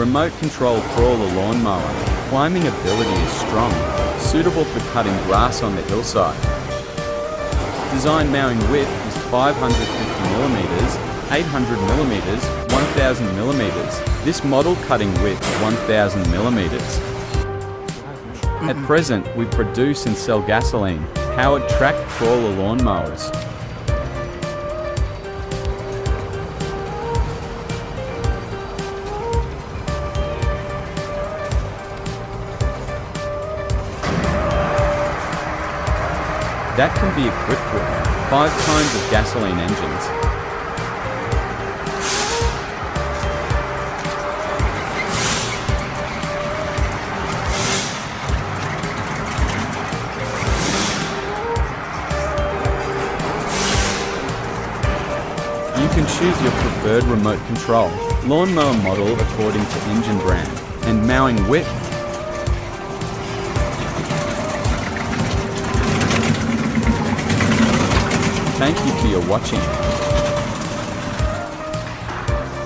Remote control crawler lawnmower. Climbing ability is strong, suitable for cutting grass on the hillside. Design mowing width is 550mm, 800mm, 1000mm. This model cutting width 1000mm. At present, we produce and sell gasoline-powered track crawler lawnmowers. That can be equipped with 5 kinds of gasoline engines. You can choose your preferred remote control lawnmower model according to engine brand and mowing width. Thank you for your watching.